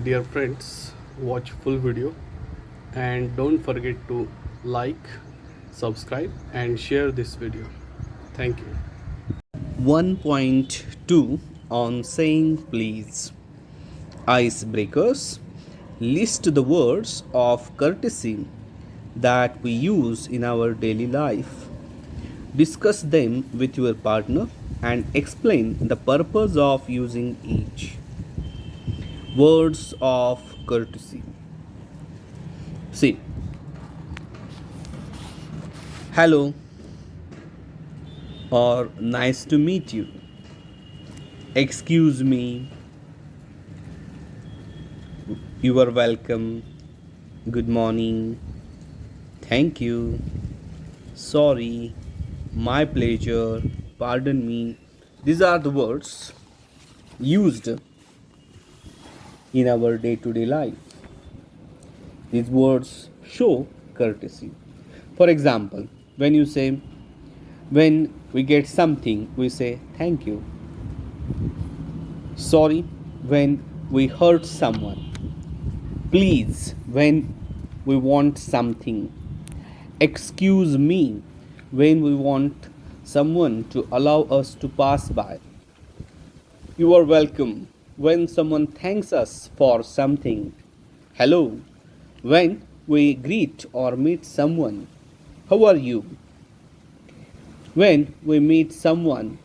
Dear friends, watch full video and don't forget to like, subscribe and share this video. Thank you. 1.2 on saying please. Icebreakers list the words of courtesy that we use in our daily life. Discuss them with your partner and explain the purpose of using each. Words of courtesy. See, hello or nice to meet you. Excuse me, you are welcome. Good morning. Thank you. Sorry. My pleasure. Pardon me. These are the words used in our day to day life. These words show courtesy. For example, when we get something, we say thank you. Sorry when we hurt someone. Please when we want something. Excuse me when we want someone to allow us to pass by. You are welcome when someone thanks us for something. Hello when we greet or meet someone. How are you? When we meet someone,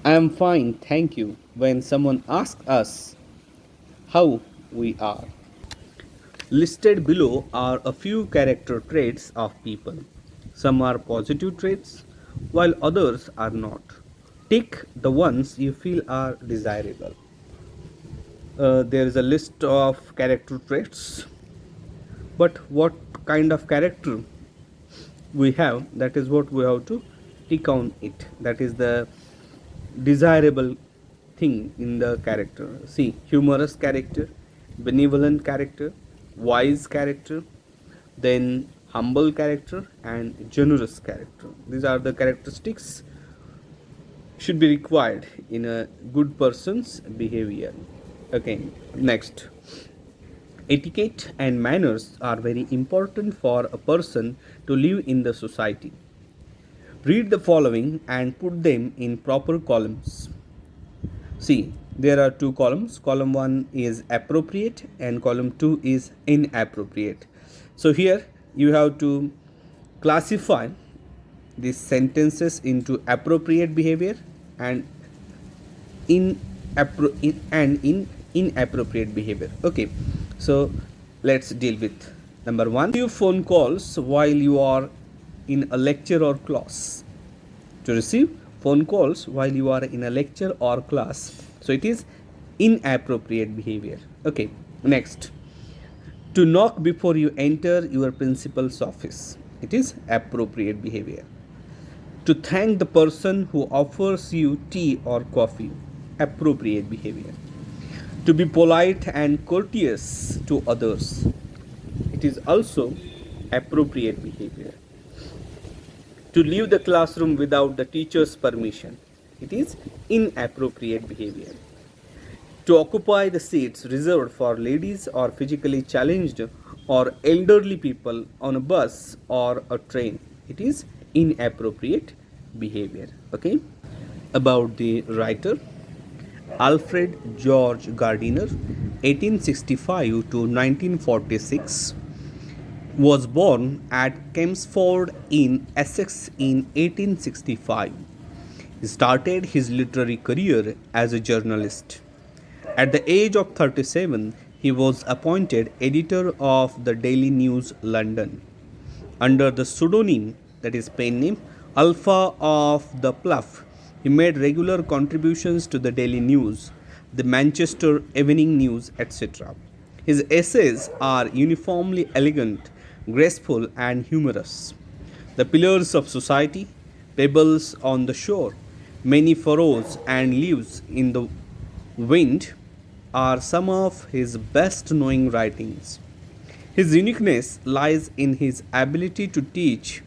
I am fine, thank you. When someone asks us how we are. Listed below are a few character traits of people. Some are positive traits, while others are not. Tick the ones you feel are desirable. There is a list of character traits, but what kind of character we have, that is what we have to tick on it. That is the desirable thing in the character. See, humorous character, benevolent character, wise character, then humble character and generous character. These are the characteristics should be required in a good person's behavior. Okay, next. Etiquette and manners are very important for a person to live in the society. Read the following and put them in proper columns. See, there are two columns. Column 1 is appropriate and column 2 is inappropriate. So here you have to classify these sentences into appropriate behavior and inappropriate behavior. Okay, so let's deal with number 1. Receive phone calls while you are in a lecture or class. To receive phone calls while you are in a lecture or class, so it is inappropriate behavior. Okay, next. To knock before you enter your principal's office, it is appropriate behavior. To thank the person who offers you tea or coffee, appropriate behavior. To be polite and courteous to others, it is also appropriate behavior. To leave the classroom without the teacher's permission, it is inappropriate behavior. To occupy the seats reserved for ladies or physically challenged or elderly people on a bus or a train, it is inappropriate behavior. Okay, about the writer Alfred George Gardiner, 1865 to 1946, was born at Kempsford in Essex in 1865. He started his literary career as a journalist. At the age of 37, he was appointed editor of the Daily News London. Under the pseudonym, that is pen name, Alpha of the Pluff, he made regular contributions to the Daily News, the Manchester Evening News, etc. His essays are uniformly elegant, graceful, and humorous. The Pillars of Society, Pebbles on the Shore, Many Furrows, and Leaves in the Wind are some of his best known writings. His uniqueness lies in his ability to teach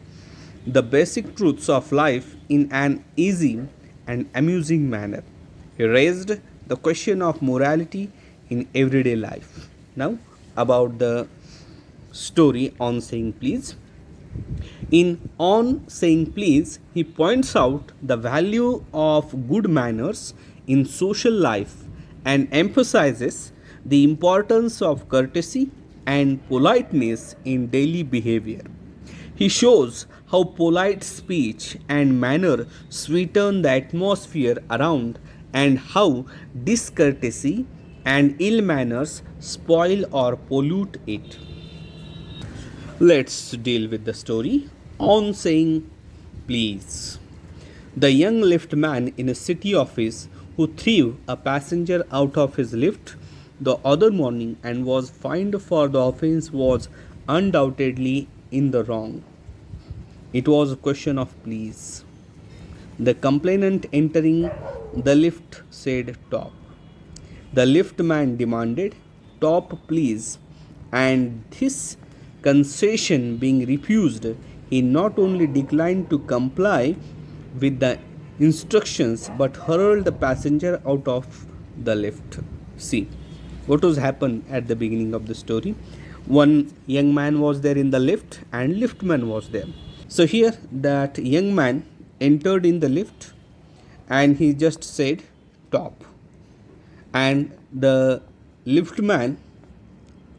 the basic truths of life in an easy and amusing manner. He raised the question of morality in everyday life. Now, about the story on saying please. In On Saying Please, he points out the value of good manners in social life and emphasizes the importance of courtesy and politeness in daily behavior. He shows how polite speech and manner sweeten the atmosphere around and how discourtesy and ill manners spoil or pollute it. Let's deal with the story on saying please. The young liftman in a city office who threw a passenger out of his lift the other morning and was fined for the offense was undoubtedly in the wrong. It was a question of please. The complainant entering the lift said top. The liftman demanded top please, and this concession being refused, he not only declined to comply with the instructions but hurled the passenger out of the lift. See, what was happened at the beginning of the story? One young man was there in the lift and liftman was there. So here that young man entered in the lift and he just said top, and the liftman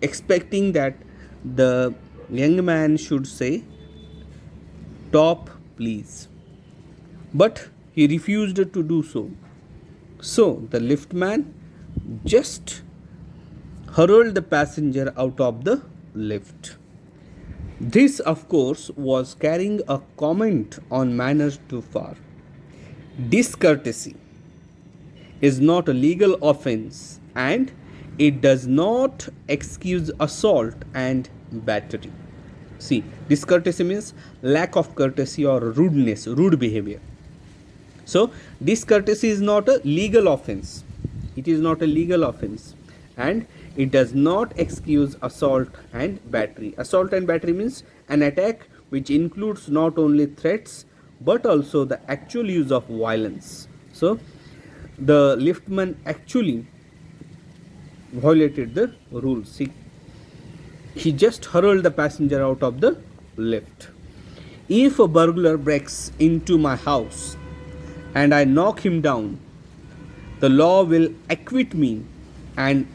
expecting that the young man should say top please, but he refused to do so. So the liftman just hurled the passenger out of the lift. This, of course, was carrying a comment on manners too far. Discourtesy is not a legal offense and it does not excuse assault and battery. See, discourtesy means lack of courtesy or rudeness, rude behavior. So, discourtesy is not a legal offense. It is not a legal offense and it does not excuse assault and battery. Assault and battery means an attack which includes not only threats but also the actual use of violence. So, the liftman actually violated the rules. See, he just hurled the passenger out of the lift. If a burglar breaks into my house and I knock him down, the law will acquit me, and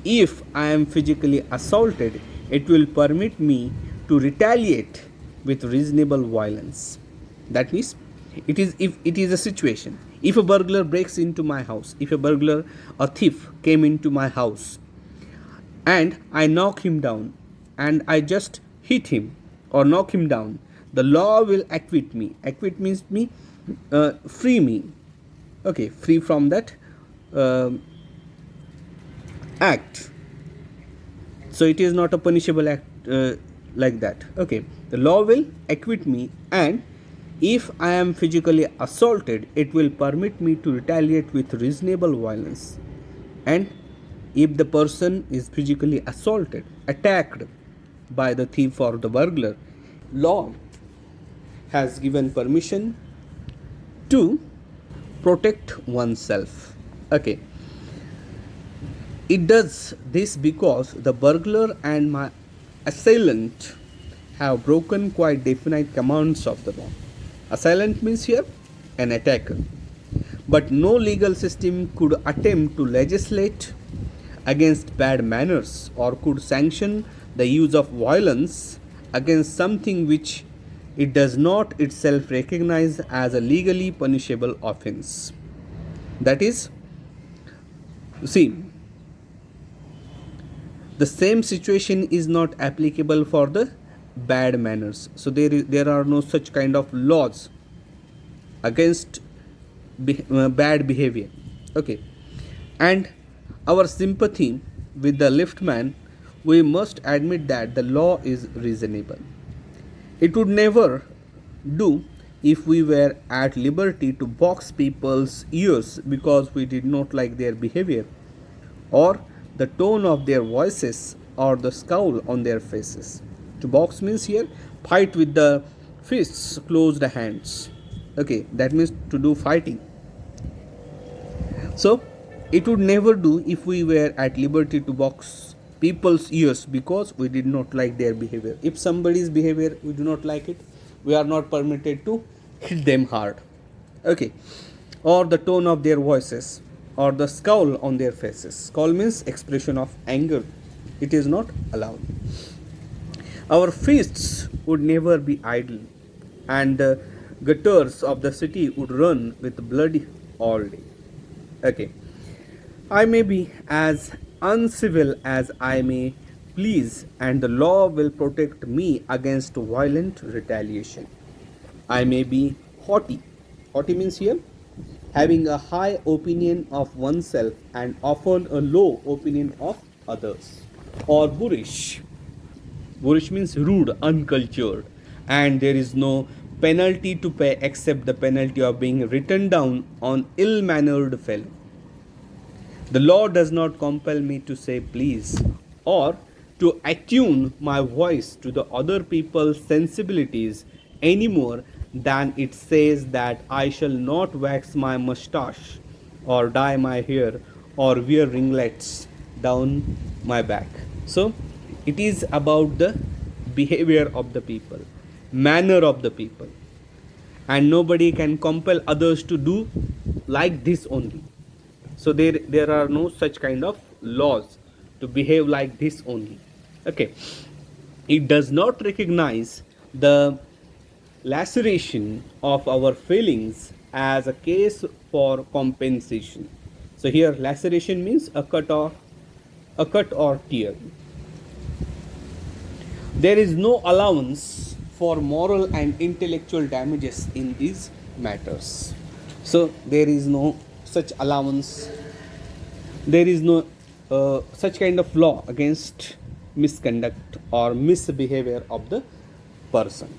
if I am physically assaulted, it will permit me to retaliate with reasonable violence. That means it is if it is a situation. If a burglar breaks into my house, if a thief came into my house and I knock him down and I just hit him or knock him down, the law will acquit me. Acquit means free me. Okay, free from that act. So it is not a punishable act like that. Okay, the law will acquit me, and if I am physically assaulted, it will permit me to retaliate with reasonable violence. And if the person is physically assaulted, attacked by the thief or the burglar, law has given permission to protect oneself. Okay. It does this because the burglar and my assailant have broken quite definite commands of the law. Assailant means here an attacker. But no legal system could attempt to legislate against bad manners or could sanction the use of violence against something which it does not itself recognize as a legally punishable offense. That is, see, the same situation is not applicable for the bad manners. So there are no such kind of laws against bad behavior. Okay, and our sympathy with the liftman, we must admit that the law is reasonable. It would never do if we were at liberty to box people's ears because we did not like their behavior, or the tone of their voices, or the scowl on their faces. To box means here fight with the fists, closed hands. Okay, that means to do fighting. So It would never do if we were at liberty to box people's ears because we did not like their behavior. If somebody's behavior we do not like it, we are not permitted to hit them hard. Okay. Or the tone of their voices, or the scowl on their faces. Scowl means expression of anger. It is not allowed. Our feasts would never be idle, and the gutters of the city would run with blood all day. Okay. I may be as uncivil as I may please, and the law will protect me against violent retaliation. I may be haughty. Haughty means here having a high opinion of oneself and often a low opinion of others. Or boorish. Boorish means rude, uncultured, and there is no penalty to pay except the penalty of being written down on ill mannered fellow. The law does not compel me to say please or to attune my voice to the other people's sensibilities any more than it says that I shall not wax my mustache or dye my hair or wear ringlets down my back. So it is about the behavior of the people, manner of the people, and nobody can compel others to do like this only. So there are no such kind of laws to behave like this only. Okay. It does not recognize the laceration of our feelings as a case for compensation. So here laceration means a cut or tear. There is no allowance for moral and intellectual damages in these matters. So there is no such allowance. There is no such kind of law against misconduct or misbehavior of the person.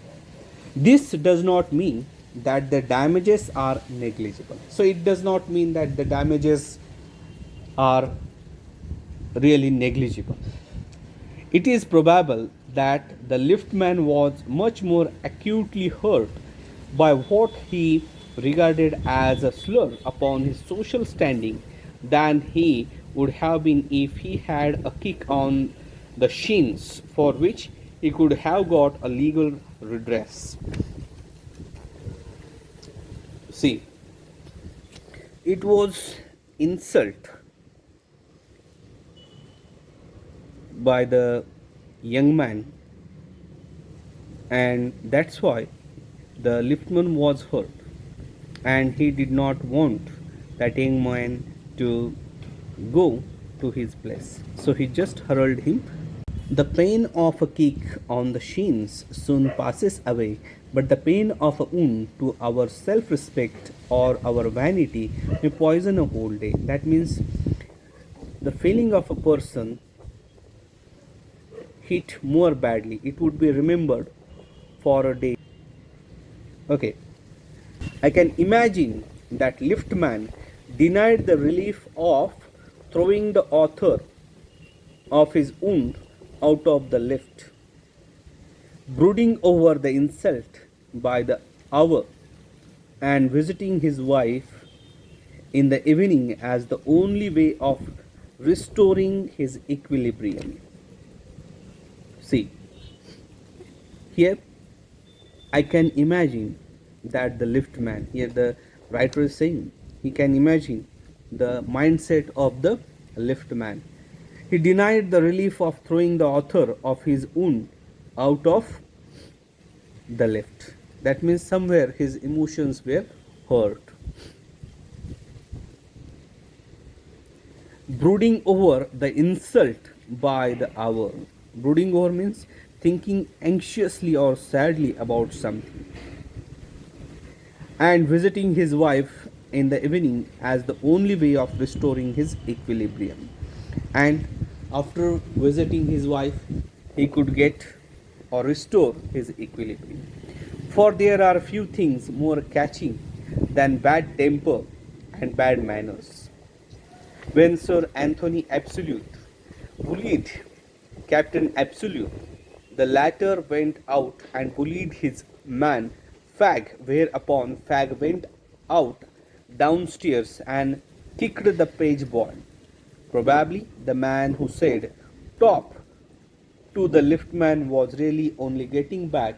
This does not mean that the damages are negligible. So it does not mean that the damages are really negligible. It is probable that the liftman was much more acutely hurt by what he regarded as a slur upon his social standing than he would have been if he had a kick on the shins for which he could have got a legal redress. See, it was insult by the young man, and that's why the liftman was hurt, and he did not want that young man to go to his place, so he just hurled him. The pain of a kick on the shins soon passes away, but the pain of a wound to our self respect or our vanity may poison a whole day. That means the feeling of a person hit more badly, it would be remembered for a day. Okay, I can imagine that liftman denied the relief of throwing the author of his wound out of the lift, brooding over the insult by the hour, and visiting his wife in the evening as the only way of restoring his equilibrium. See, here I can imagine that the liftman, here the writer is saying, he can imagine the mindset of the liftman. He denied the relief of throwing the author of his wound out of the lift. That means somewhere his emotions were hurt. Brooding over the insult by the hour. Brooding over means thinking anxiously or sadly about something. And visiting his wife in the evening as the only way of restoring his equilibrium. And after visiting his wife, he could get or restore his equilibrium. For there are few things more catching than bad temper and bad manners. When Sir Anthony Absolute bullied Captain Absolute, the latter went out and bullied his man Fag, whereupon Fag went out downstairs and kicked the page boy. Probably the man who said "top" to the liftman was really only getting back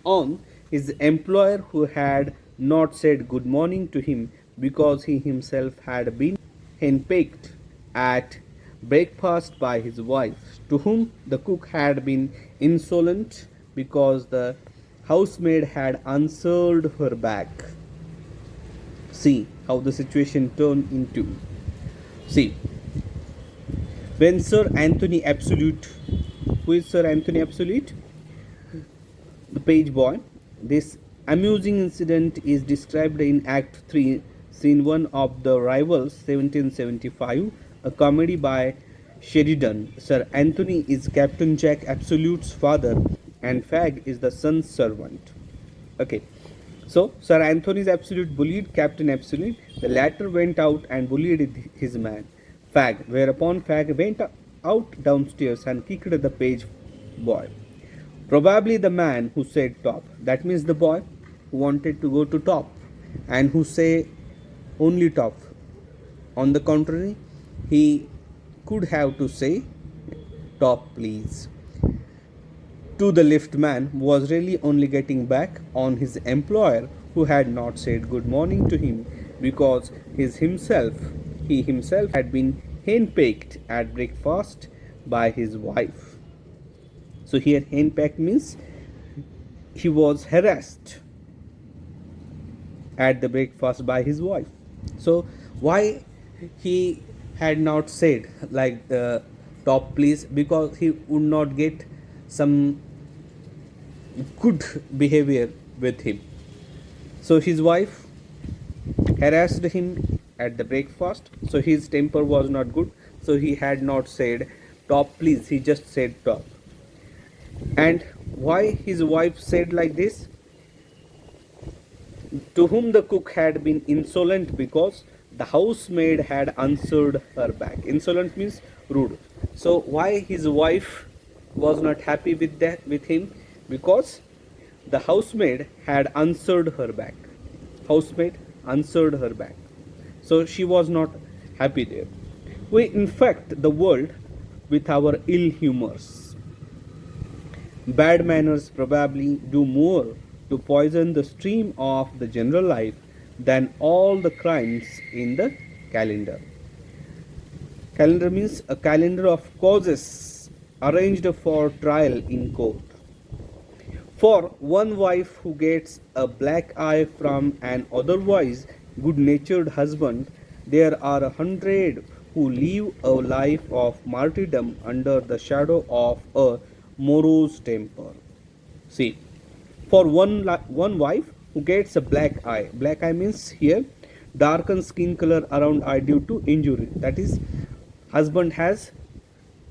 on his employer, who had not said good morning to him because he himself had been henpecked at breakfast by his wife, to whom the cook had been insolent because the housemaid had answered her back. See how the situation turned into. See, when Sir Anthony Absolute, who is Sir Anthony Absolute? The page boy. This amusing incident is described in Act 3, Scene 1 of The Rivals, 1775, a comedy by Sheridan. Sir Anthony is Captain Jack Absolute's father, and Fag is the son's servant. Okay, so Sir Anthony's Absolute bullied Captain Absolute. The latter went out and bullied his man, Fag, whereupon Fag went out downstairs and kicked the page boy. Probably the man who said top. That means the boy who wanted to go to top and who say only top. On the contrary, he could have to say top please. To the liftman was really only getting back on his employer, who had not said good morning to him because he himself had been henpecked at breakfast by his wife. So here henpecked means he was harassed at the breakfast by his wife. So why he had not said like the top please? Because he would not get some good behavior with him. So his wife harassed him at the breakfast, so his temper was not good, so he had not said top please, he just said top. And why his wife said like this? To whom the cook had been insolent because the housemaid had answered her back. Insolent means rude. So why his wife was not happy with him? Because the housemaid had answered her back. Housemaid answered her back. So she was not happy there. We infect the world with our ill humors. Bad manners probably do more to poison the stream of the general life than all the crimes in the calendar. Calendar means a calendar of causes arranged for trial in court. For one wife who gets a black eye from an otherwise good-natured husband, there are 100 who live a life of martyrdom under the shadow of a morose temper. See, for one wife who gets a black eye means here darkened skin color around eye due to injury. That is, husband has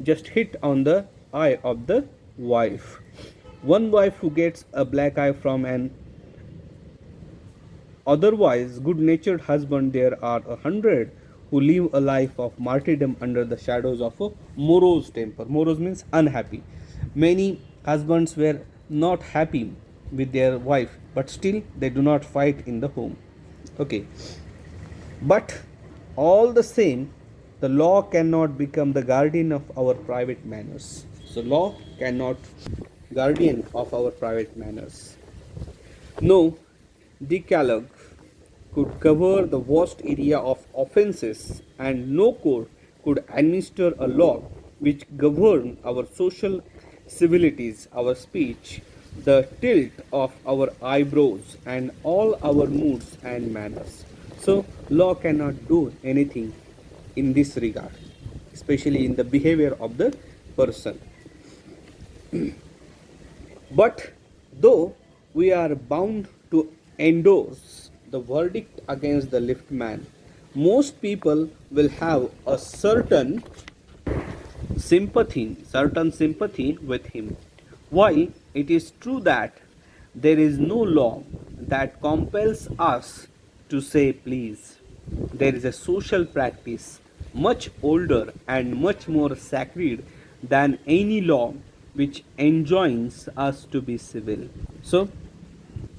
just hit on the eye of the wife. One wife who gets a black eye from an otherwise good-natured husband, there are 100 who live a life of martyrdom under the shadows of a morose temper. Morose means unhappy. Many husbands were not happy with their wife, but still they do not fight in the home. Okay, but all the same, the law cannot become the guardian of our private manners. So law cannot guardian of our private manners. No decalogue could cover the vast area of offences, and no court could administer a law which governed our social civilities, our speech, the tilt of our eyebrows, and all our moods and manners. So law cannot do anything in this regard, especially in the behavior of the person. But though we are bound to endorse the verdict against the liftman, most people will have a certain sympathy with him. While it is true that there is no law that compels us to say please, there is a social practice much older and much more sacred than any law which enjoins us to be civil. So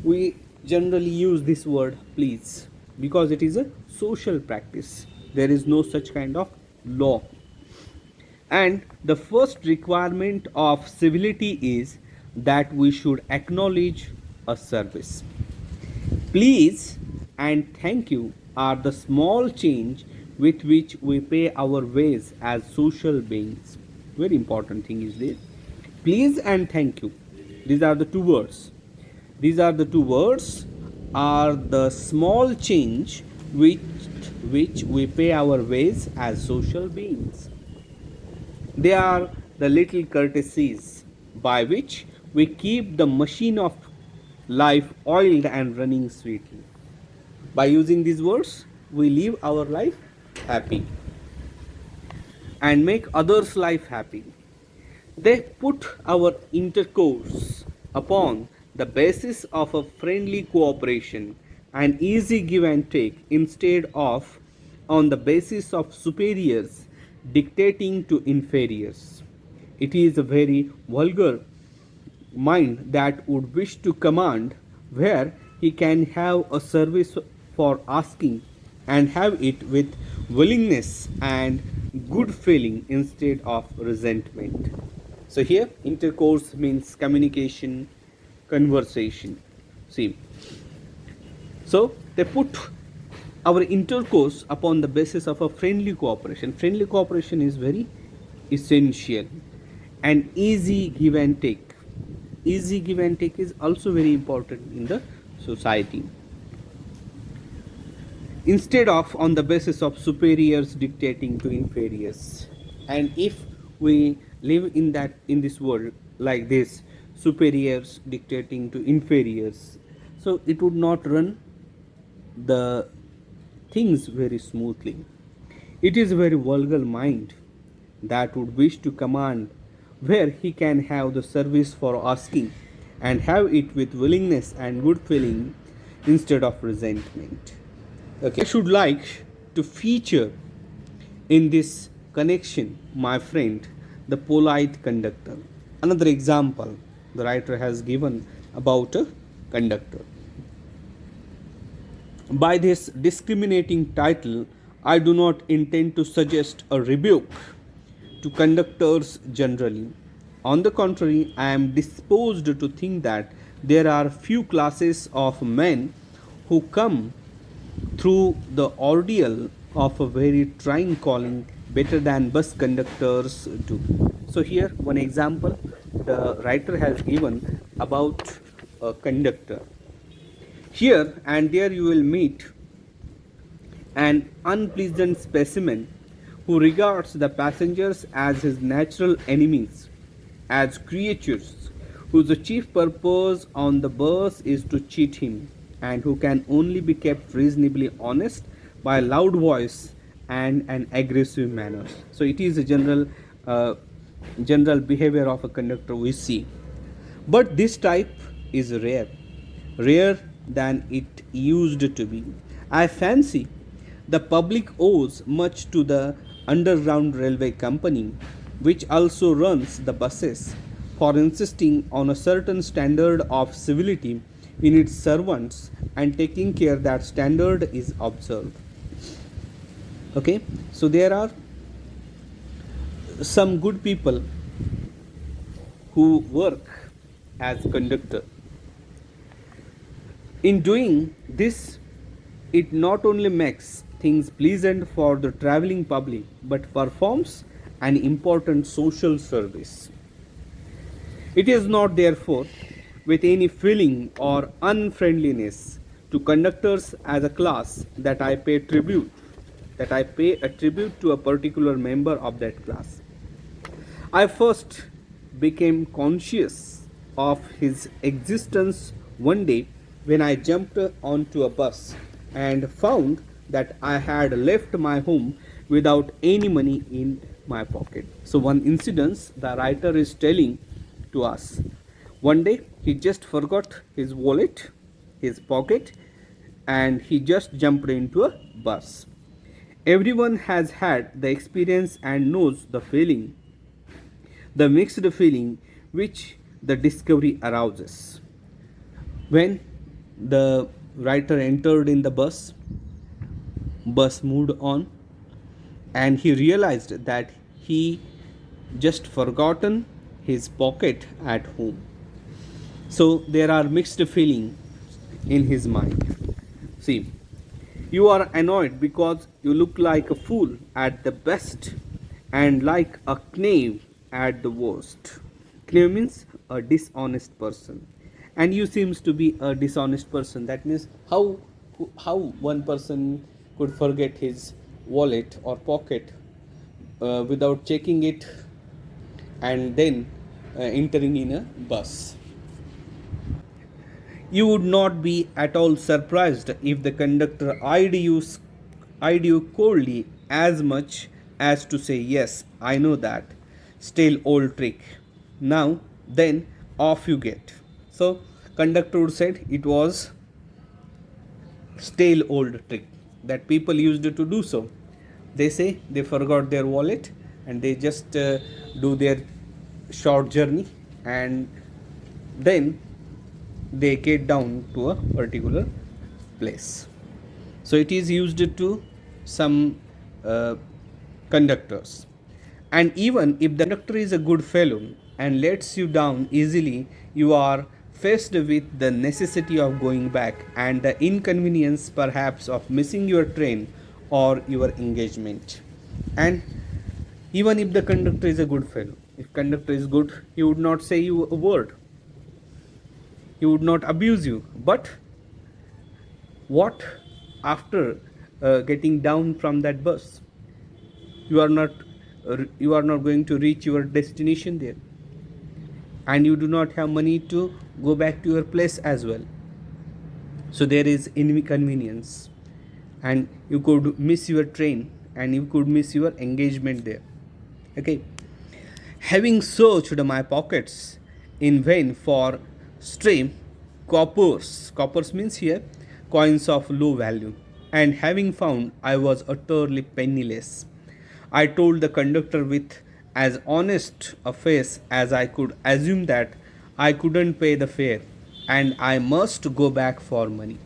we generally use this word please because it is a social practice. There is no such kind of law. And the first requirement of civility is that we should acknowledge a service. Please and thank you are the small change with which we pay our ways as social beings. Very important thing is this. Please and thank you. These are the two words. These are the two words are the small change with which we pay our ways as social beings. They are the little courtesies by which we keep the machine of life oiled and running sweetly. By using these words, we live our life happy and make others' life happy. They put our intercourse upon the basis of a friendly cooperation and easy give and take instead of on the basis of superiors dictating to inferiors. It is a very vulgar mind that would wish to command where he can have a service for asking and have it with willingness and good feeling instead of resentment. So here intercourse means communication, conversation. See, so they put our intercourse upon the basis of a friendly cooperation. Friendly cooperation is very essential. And easy give and take. Easy give and take is also very important in the society. Instead of on the basis of superiors dictating to inferiors. And if we live in this world like this, superiors dictating to inferiors, so it would not run the things very smoothly. It is a very vulgar mind that would wish to command where he can have the service for asking and have it with willingness and good feeling instead of resentment. Okay, I should like to feature in this connection, my friend, the polite conductor. Another example the writer has given about a conductor. By this discriminating title, I do not intend to suggest a rebuke to conductors generally. On the contrary, I am disposed to think that there are few classes of men who come through the ordeal of a very trying calling better than bus conductors do. So here one example the writer has given about a conductor. Here and there you will meet an unpleasant specimen who regards the passengers as his natural enemies, as creatures whose chief purpose on the bus is to cheat him, and who can only be kept reasonably honest by a loud voice and an aggressive manner. So it is a general behavior of a conductor we see. But this type is rare than it used to be. I fancy the public owes much to the Underground Railway Company, which also runs the buses, for insisting on a certain standard of civility in its servants and taking care that standard is observed. Okay, so there are some good people who work as conductor. In doing this, it not only makes things pleasant for the traveling public but performs an important social service. It is not therefore with any feeling or unfriendliness to conductors as a class that I pay a tribute to a particular member of that class. I first became conscious of his existence one day when I jumped onto a bus and found that I had left my home without any money in my pocket. So one incident the writer is telling to us. One day he just forgot his wallet, his pocket, and he just jumped into a bus. Everyone has had the experience and knows the feeling, the mixed feeling which the discovery arouses. When the writer entered in the bus moved on, and he realized that he just forgotten his pocket at home. So there are mixed feelings in his mind. See, you are annoyed because you look like a fool at the best and like a knave at the worst. Knave means a dishonest person, and you seems to be a dishonest person. That means how one person could forget his wallet or pocket without checking it and then entering in a bus. You would not be at all surprised if the conductor eyed you coldly as much as to say, "Yes, I know that. Stale old trick. Now, then, off you get." So, conductor would said it was stale old trick that people used to do so. They say they forgot their wallet and they just do their short journey, and then they get down to a particular place. So it is used to some uh, conductors. And even if the conductor is a good fellow and lets you down easily, you are faced with the necessity of going back and the inconvenience perhaps of missing your train or your engagement. And even if the conductor is a good fellow, if conductor is good, he would not say you a word, he would not abuse you. But what after getting down from that bus, you are not going to reach your destination there, and you do not have money to go back to your place as well. So there is inconvenience, and you could miss your train and you could miss your engagement there. Okay, having searched my pockets in vain for stray coppers means here coins of low value, and having found I was utterly penniless, I told the conductor with as honest a face as I could assume that I couldn't pay the fare and I must go back for money.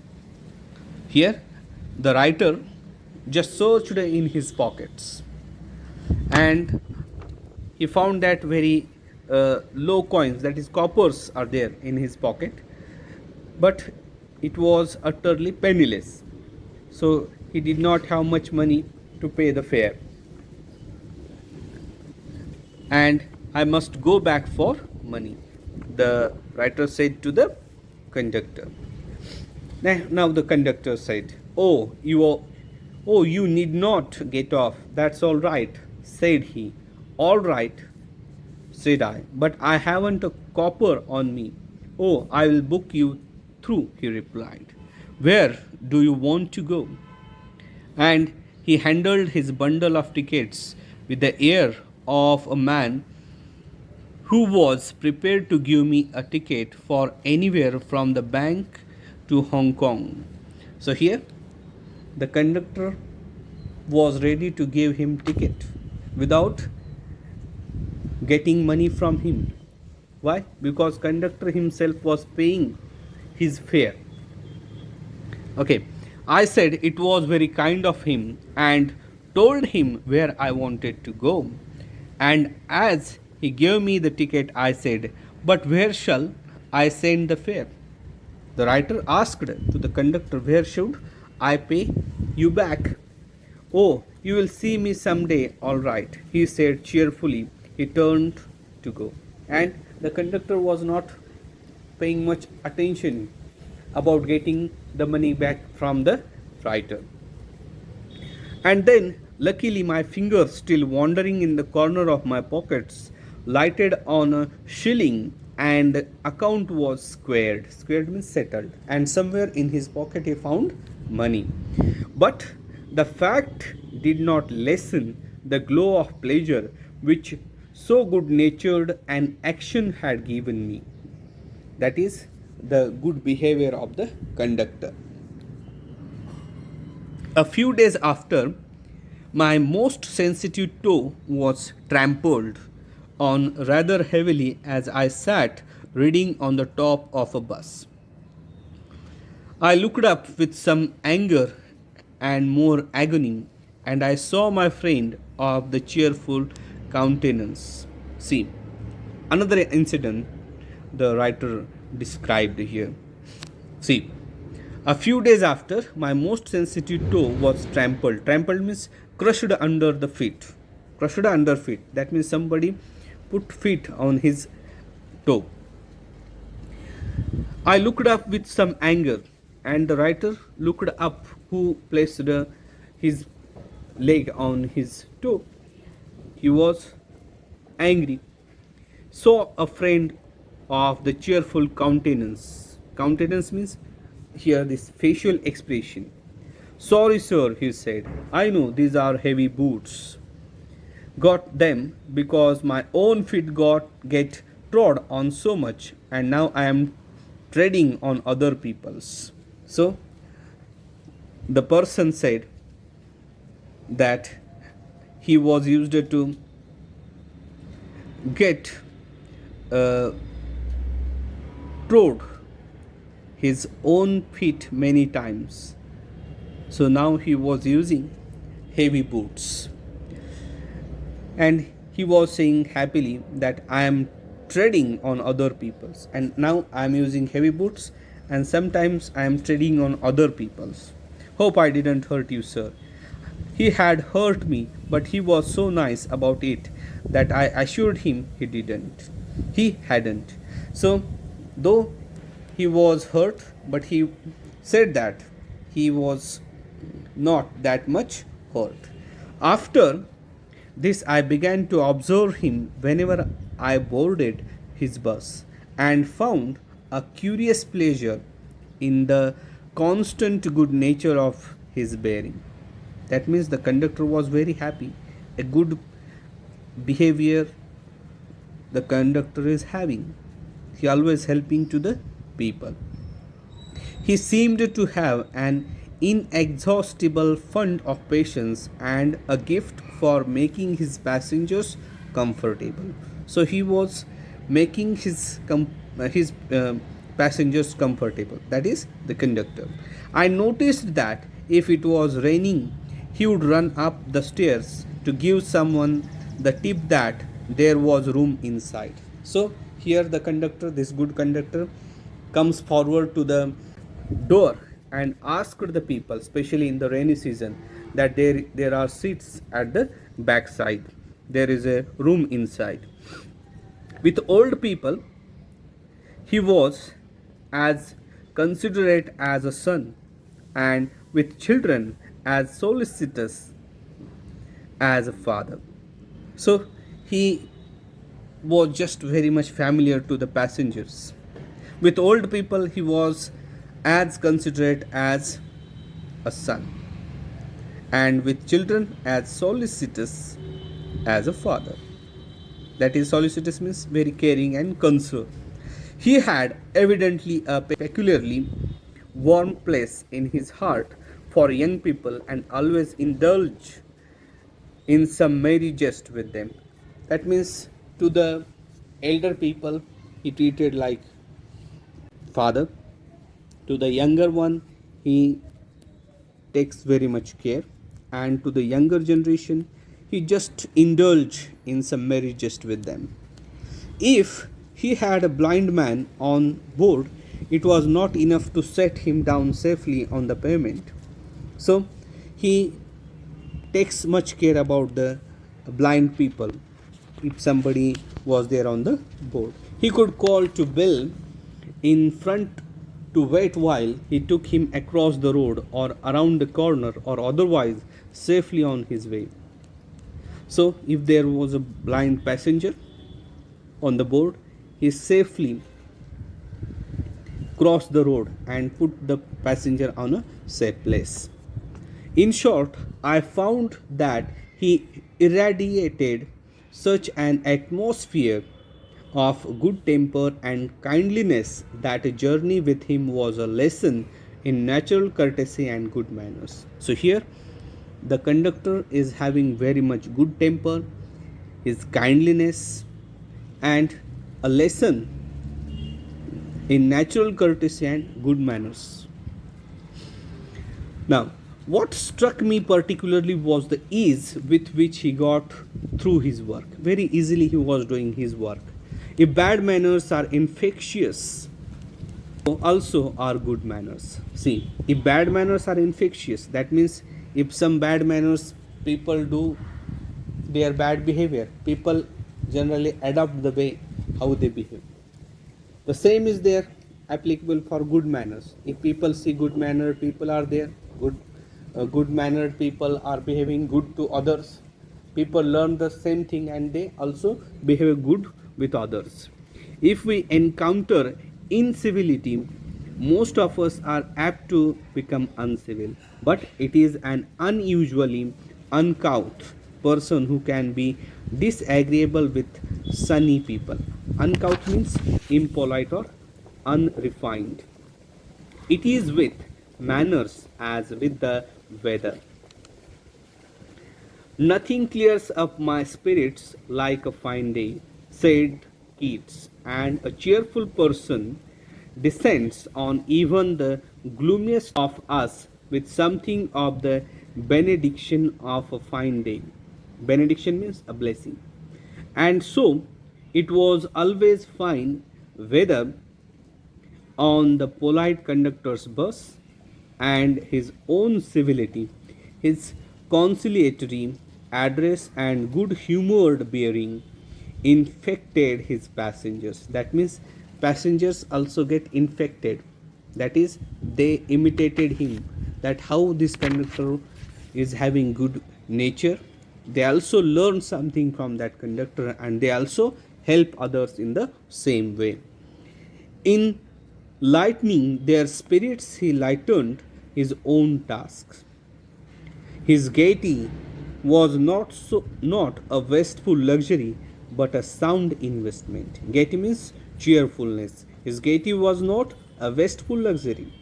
Here, the writer just searched in his pockets and he found that very low coins, that is coppers, are there in his pocket, but it was utterly penniless. So he did not have much money to pay the fare, and I must go back for money, the writer said to the conductor. Now the conductor said, "Oh, you need not get off. That's all right," said he. "All right," said I, "but I haven't a copper on me." "Oh, I will book you through," he replied. "Where do you want to go?" And he handled his bundle of tickets with the air of a man who was prepared to give me a ticket for anywhere from the bank to Hong Kong. So here the conductor was ready to give him ticket without getting money from him. Why? Because conductor himself was paying his fare. Okay, I said it was very kind of him and told him where I wanted to go. And as he gave me the ticket, I said, "But where shall I send the fare?" The writer asked to the conductor, "Where should I pay you back?" "Oh, you will see me someday, all right," he said cheerfully. He turned to go. And the conductor was not paying much attention about getting the money back from the writer. And then, luckily, my fingers, still wandering in the corner of my pockets, lighted on a shilling, and the account was squared. Squared means settled. And somewhere in his pocket he found money. But the fact did not lessen the glow of pleasure which so good natured an action had given me. That is the good behavior of the conductor. A few days after, my most sensitive toe was trampled on rather heavily as I sat reading on the top of a bus. I looked up with some anger and more agony and I saw my friend of the cheerful countenance. See, another incident the writer described here. See, a few days after, my most sensitive toe was trampled. Trampled means crushed under the feet. Crushed under feet. That means somebody put feet on his toe. I looked up with some anger, and the writer looked up who placed his leg on his toe. He was angry. Saw a friend of the cheerful countenance. Countenance means here this facial expression. Sorry, sir, he said. I know these are heavy boots. Got them because my own feet get trod on so much, and now I am treading on other people's. So the person said that he was used to get trod his own feet many times. So now he was using heavy boots. And he was saying happily that I am treading on other people's. And now I am using heavy boots, and sometimes I am treading on other people's. Hope I didn't hurt you, sir. He had hurt me, but he was so nice about it that I assured him he didn't. He hadn't. So, though he was hurt, but he said that he was not that much hurt. After this, I began to observe him whenever I boarded his bus, and found a curious pleasure in the constant good nature of his bearing. That means the conductor was very happy. A good behavior the conductor is having. He always helping to the people. He seemed to have an inexhaustible fund of patience and a gift for making his passengers comfortable. So he was making his passengers comfortable. That is the conductor. I noticed that if it was raining, he would run up the stairs to give someone the tip that there was room inside. So here the conductor, this good conductor, comes forward to the door and asked the people, especially in the rainy season, that there are seats at the back side. There is a room inside. With old people, he was as considerate as a son, and with children as solicitous as a father. So he was just very much familiar to the passengers. With old people, he was as considerate as a son, and with children as solicitous as a father. That is, solicitous means very caring and concerned. He had evidently a peculiarly warm place in his heart for young people, and always indulged in some merry jest with them. That means to the elder people he treated like father. To the younger one he takes very much care, and to the younger generation he just indulge in some merry jest with them. If he had a blind man on board, it was not enough to set him down safely on the pavement. So he takes much care about the blind people. If somebody was there on the board, he could call to Bill in front to wait while he took him across the road or around the corner, or otherwise safely on his way. So if there was a blind passenger on the board, he safely crossed the road and put the passenger on a safe place. In short, I found that he irradiated such an atmosphere of good temper and kindliness that a journey with him was a lesson in natural courtesy and good manners. So here the conductor is having very much good temper, his kindliness, and a lesson in natural courtesy and good manners. Now, What struck me particularly was the ease with which he got through his work. Very easily he was doing his work. If bad manners are infectious, so also are good manners. See, if bad manners are infectious, that means if some bad manners people do their bad behavior, people generally adopt the way how they behave. The same is there applicable for good manners. If people see good mannered people are there, good mannered people are behaving good to others, people learn the same thing and they also behave good with others. If we encounter incivility, most of us are apt to become uncivil, but it is an unusually uncouth person who can be disagreeable with sunny people. Uncouth means impolite or unrefined. It is with manners as with the weather. Nothing clears up my spirits like a fine day, said Keats, and a cheerful person descends on even the gloomiest of us with something of the benediction of a fine day. Benediction means a blessing. And so it was always fine weather on the polite conductor's bus, and his own civility, his conciliatory address, and good humored bearing infected his passengers. That means passengers also get infected. That is, they imitated him. That how this conductor is having good nature. They also learn something from that conductor and they also help others in the same way. In lightening their spirits, he lightened his own tasks. His gaiety was not a wasteful luxury, but a sound investment. Gaiety means cheerfulness. His gaiety was not a wasteful luxury,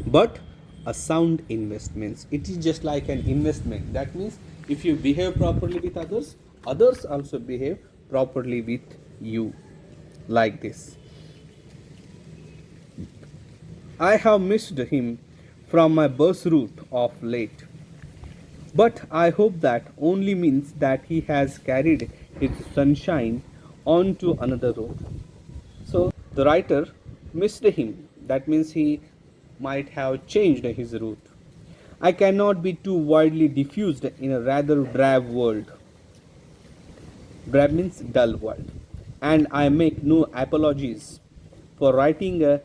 but a sound investment. It is just like an investment. That means if you behave properly with others, others also behave properly with you. Like this. I have missed him from my bus route of late, but I hope that only means that he has carried his sunshine on to another road. So the writer missed him. That means he might have changed his route. I cannot be too widely diffused in a rather drab world. Drab means dull world. And I make no apologies for writing a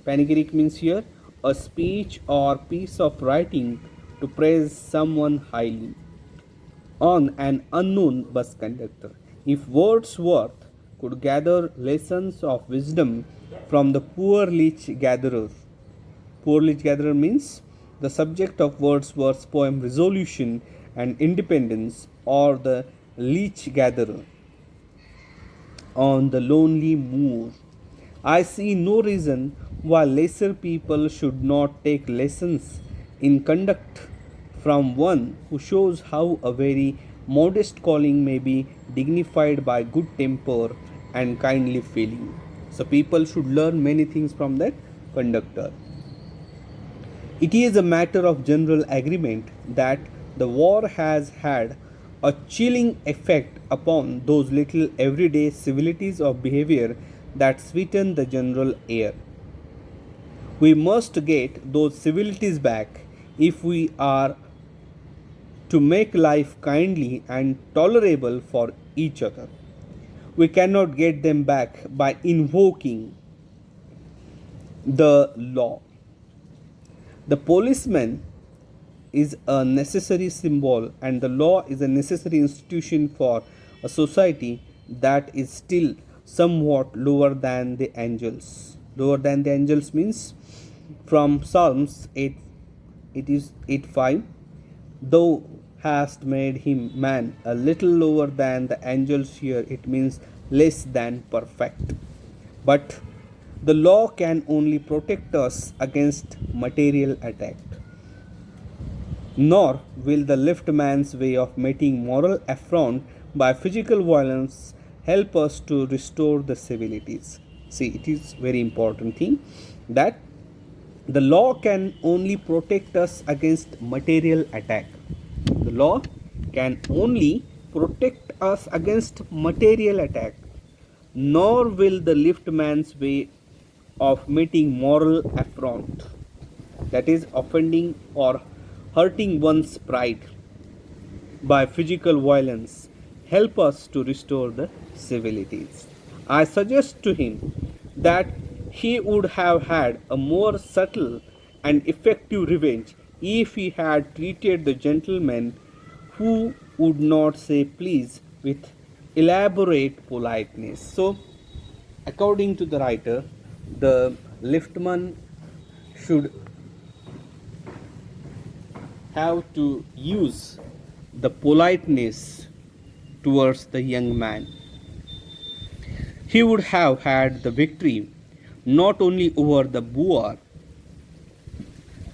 panegyric means here a speech or piece of writing to praise someone highly on an unknown bus conductor. If Wordsworth could gather lessons of wisdom from the poor leech gatherer means the subject of Wordsworth's poem Resolution and Independence, or the leech gatherer on the lonely moor. I see no reason why lesser people should not take lessons in conduct from one who shows how a very modest calling may be dignified by good temper and kindly feeling. So, people should learn many things from that conductor. It is a matter of general agreement that the war has had a chilling effect upon those little everyday civilities of behavior that sweeten the general air. We must get those civilities back if we are to make life kindly and tolerable for each other. We cannot get them back by invoking the law. The policeman is a necessary symbol, and the law is a necessary institution for a society that is still somewhat lower than the angels. Lower than the angels means from Psalms 8, it is 8:5. Thou hast made him man a little lower than the angels. Here it means less than perfect. But the law can only protect us against material attack. Nor will the left man's way of meeting moral affront by physical violence help us to restore the civilities. See, it is very important thing that The law can only protect us against material attack. The law can only protect us against material attack, nor will the liftman's way of meeting moral affront, that is, offending or hurting one's pride by physical violence, help us to restore the civilities. I suggest to him that he would have had a more subtle and effective revenge if he had treated the gentleman who would not say please with elaborate politeness. So, according to the writer, the liftman should have to use the politeness towards the young man. He would have had the victory not only over the boor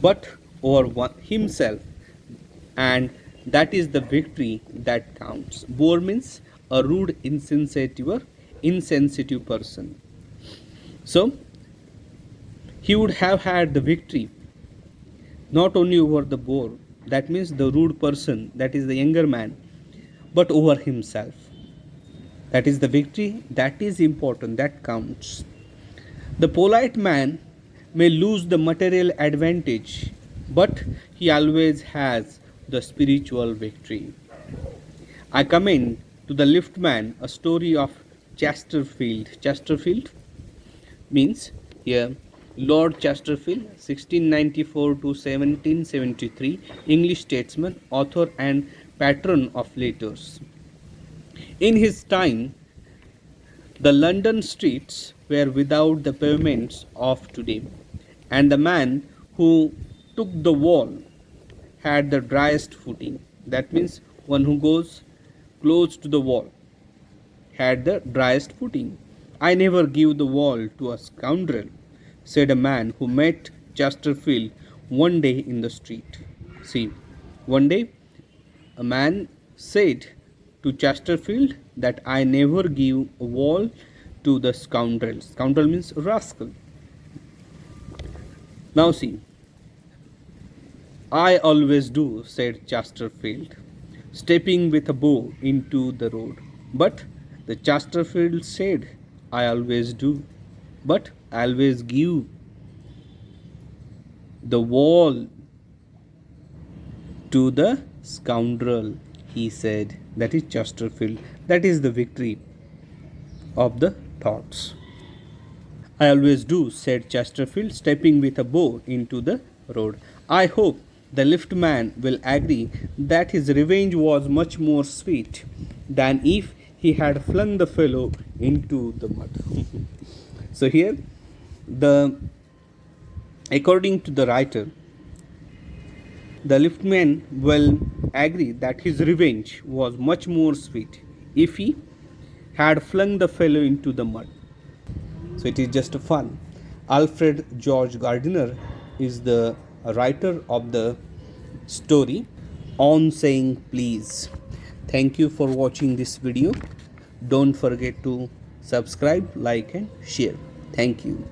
but over himself, and that is the victory that counts. Boor means a rude, insensitive person. So he would have had the victory not only over the boor, that means the rude person, that is the younger man, but over himself. That is the victory, that is important, that counts. The polite man may lose the material advantage, but he always has the spiritual victory. I commend to the liftman a story of Chesterfield. Chesterfield means here Lord Chesterfield, 1694 to 1773, English statesman, author, and patron of letters. In his time, the London streets were without the pavements of today, and the man who took the wall had the driest footing. That means one who goes close to the wall had the driest footing. I never give the wall to a scoundrel, said a man who met Chesterfield one day in the street. See, one day a man said to Chesterfield that I never give a wall to the scoundrel. Scoundrel means rascal. Now see, I always do, said Chesterfield, stepping with a bow into the road. But the Chesterfield said, I always do, but I always give the wall to the scoundrel, he said. That is Chesterfield. That is the victory of the thoughts. I always do, said Chesterfield, stepping with a bow into the road. I hope the liftman will agree that his revenge was much more sweet than if he had flung the fellow into the mud. So here, according to the writer, the liftman will agree that his revenge was much more sweet if he had flung the fellow into the mud. So it is just fun. Alfred George Gardiner is the writer of the story On Saying Please. Thank you for watching this video. Don't forget to subscribe, like, and share. Thank you.